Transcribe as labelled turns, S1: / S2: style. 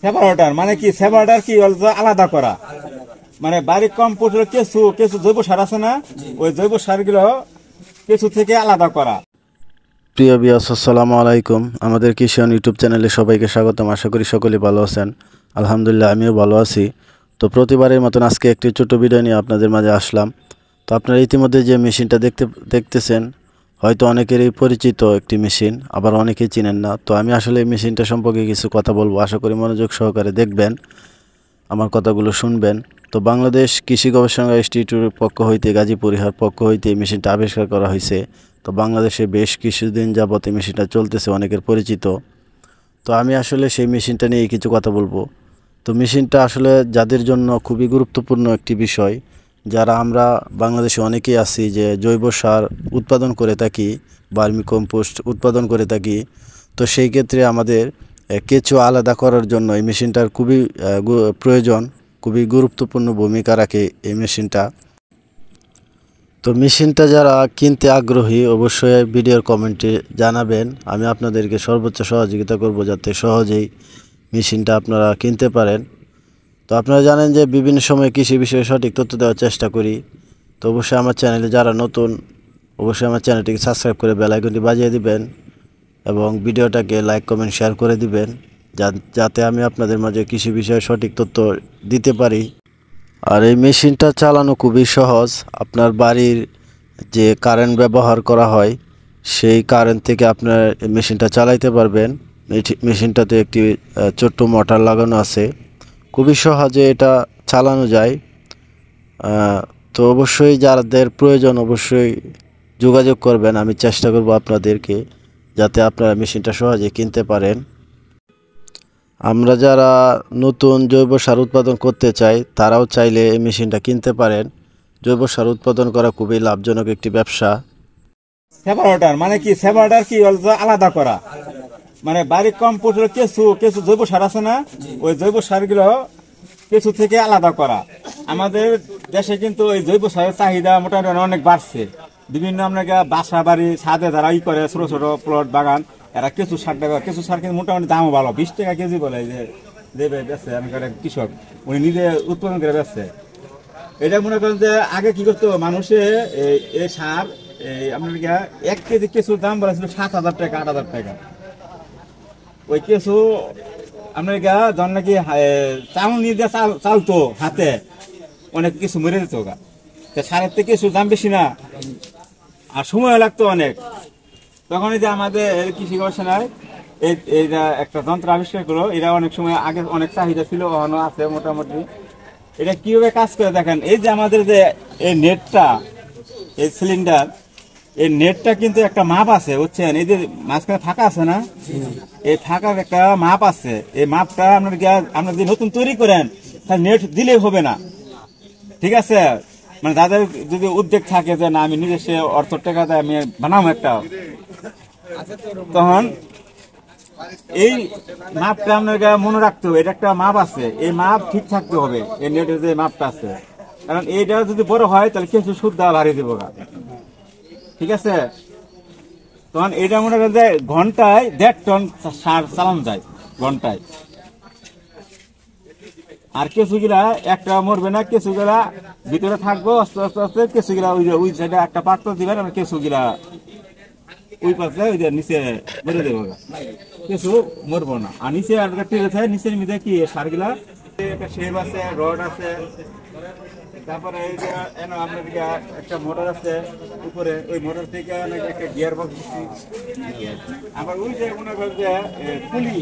S1: Separator মানে কি? Separator কি বলতো? আলাদা করা, মানে বাড়ির কম্পোস্ট কেঁচু কেঁচু জৈব সার আছে না, ওই জৈব সারগুলো কেঁচু থেকে আলাদা করা।
S2: প্রিয় ভিউয়ার্স, আসসালামু আলাইকুম। আমাদের কৃষিয়ন ইউটিউব চ্যানেলে সবাইকে স্বাগতম। আশা করি সকলেই ভালো আছেন। আলহামদুলিল্লাহ, আমিও ভালো আছি। তো প্রতিবারের মতন আজকে একটি ছোট ভিডিও নিয়ে আপনাদের মাঝে আসলাম। তো আপনারা ইতিমধ্যে যে মেশিনটা দেখতেছেন, হয়তো অনেকেরই পরিচিত একটি মেশিন, আবার অনেকেই চিনেন না। তো আমি আসলে এই মেশিনটা সম্পর্কে কিছু কথা বলবো। আশা করি মনোযোগ সহকারে দেখবেন, আমার কথাগুলো শুনবেন। তো বাংলাদেশ কৃষি গবেষণা ইনস্টিটিউটের পক্ষ হইতে, গাজীপুর ইহার পক্ষ হইতে এই মেশিনটা আবিষ্কার করা হয়েছে। তো বাংলাদেশে বেশ কিছুদিন যাবত এই মেশিনটা চলতেছে, অনেকের পরিচিত। তো আমি আসলে সেই মেশিনটা নিয়ে কিছু কথা বলবো। তো মেশিনটা আসলে যাদের জন্য খুবই গুরুত্বপূর্ণ একটি বিষয়, যারা আমরা বাংলাদেশে অনেকেই আছি যে জৈব সার উৎপাদন করে থাকি, ভার্মি কম্পোস্ট উৎপাদন করে থাকি। তো সেই ক্ষেত্রে আমাদের কেঁচো আলাদা করার জন্য এই মেশিনটার খুবই প্রয়োজন, খুবই গুরুত্বপূর্ণ ভূমিকা রাখে এই মেশিনটা। তো মেশিনটা যারা কিনতে আগ্রহী অবশ্যই ভিডিওর কমেন্টে জানাবেন। আমি আপনাদেরকে সর্বোচ্চ সহযোগিতা করব যাতে সহজেই মেশিনটা আপনারা কিনতে পারেন। তো আপনারা জানেন যে বিভিন্ন সময় কৃষি বিষয়ে সঠিক তথ্য দেওয়ার চেষ্টা করি। তো অবশ্যই আমার চ্যানেলে যারা নতুন, অবশ্যই আমার চ্যানেলটিকে সাবস্ক্রাইব করে বেল আইকনটি বাজিয়ে দিবেন এবং ভিডিওটাকে লাইক কমেন্ট শেয়ার করে দিবেন, যাতে আমি আপনাদের মাঝে কৃষি বিষয়ে সঠিক তথ্য দিতে পারি। আর এই মেশিনটা চালানো খুবই সহজ। আপনার বাড়ির যে কারেন্ট ব্যবহার করা হয়, সেই কারেন্ট থেকে আপনার এই মেশিনটা চালাইতে পারবেন। মেশিনটাতে একটি ছোট্ট মোটর লাগানো আছে, খুবই সহজে এটা চালানো যায়। তো অবশ্যই যাদের প্রয়োজন অবশ্যই যোগাযোগ করবেন। আমি চেষ্টা করব আপনাদেরকে যাতে আপনারা মেশিনটা সহজে কিনতে পারেন। আমরা যারা নতুন জৈব সার উৎপাদন করতে চাই, তারাও চাইলে এই মেশিনটা কিনতে পারেন। জৈব সার উৎপাদন করা খুবই লাভজনক একটি ব্যবসা।
S1: সেপারেটর মানে কি? সেপারেটর কি বলতো? আলাদা করা, মানে বাড়ির কম্পোস্ট কেঁচু কেঁচু জৈব সার আছে না, ওই জৈব সারগুলো কেঁচু থেকে আলাদা করা। আমাদের দেশে কিন্তু ওই জৈব সারের চাহিদা মোটামুটি অনেক বাড়ছে। বিভিন্ন আপনাকে বাসা বাড়ি ছাদে যারা করে ছোট ছোট প্লট বাগান, এরা কেঁচু সার দেবে। কেঁচু সার কিন্তু মোটামুটি দামও ভালো, 20 টাকা কেজি বলে যে দেবে বেচছে এখানকার কৃষক, উনি নিজে উৎপাদন করে বেচছে। এটা মনে করেন যে আগে কি করতো মানুষে, এই সার আপনার 1 কেজি কেঁচুর দাম বলেছিল 7,000 টাকা 8,000 টাকা। ওই কেঁচু আপনার যখন নাকি চাউল নিয়ে দিয়ে চালতো হাতে, অনেক কিছু মরে যেত গা। সারের থেকে কেঁচুর দাম বেশি না, আর সময় লাগতো অনেক। তখন এই যে আমাদের কৃষি গবেষণায় এইটা একটা যন্ত্র আবিষ্কার করলো। এরা অনেক সময় আগে অনেক চাহিদা ছিল, এখনো আছে মোটামুটি। এটা কিভাবে কাজ করে দেখেন, এই যে আমাদের যে এই নেটটা, এই সিলিন্ডার, এই নেটটা কিন্তু একটা মাপ আছে, বুঝছেন? এই যে মাঝখানে ফাঁকা আছে না, এই ফাঁকার একটা মাপ আছে। এই মাপটা আপনার যদি নতুন তৈরি করেন, তাহলে নেট দিলেই হবে না, ঠিক আছে? মানে যাদের যদি উদ্যোগ থাকে যে না আমি নিজস্ব অর্থ টাকা দিয়ে আমি বানাবো একটা, তখন এই মাপটা আপনার মনে রাখতে হবে। এটা একটা মাপ আছে, এই মাপ ঠিক থাকতে হবে। এই নেটের যে মাপটা আছে, কারণ এইটা যদি বড় হয় তাহলে কিছু সুদ দেওয়া ভারী দেবো, ঠিক আছে? তখন এটা মনে করেন যে ঘন্টায় 1.5 টন সার চালানো যায় ঘন্টায়। আর কেঁচুগুলা একটা মরবে না, কেঁচুগুলা ভিতরে থাকবো আস্তে আস্তে আস্তে। কেঁচুগুলা ওই সাইডে একটা পাত্র দিবেন, আর কেঁচুগুলা ওই পাশে ওই নিচে মেরে দেবো, কিছু মরবো না। আর নিচে নিচের মধ্যে কি সারগুলা একটা শেপ আছে, রড আছে, তারপরে এই যে আপনার একটা মোটর আছে উপরে, ওই মোটর থেকে একটা গিয়ার বক্স দিচ্ছি। আবার ওই যে মনে করেন যে পুলি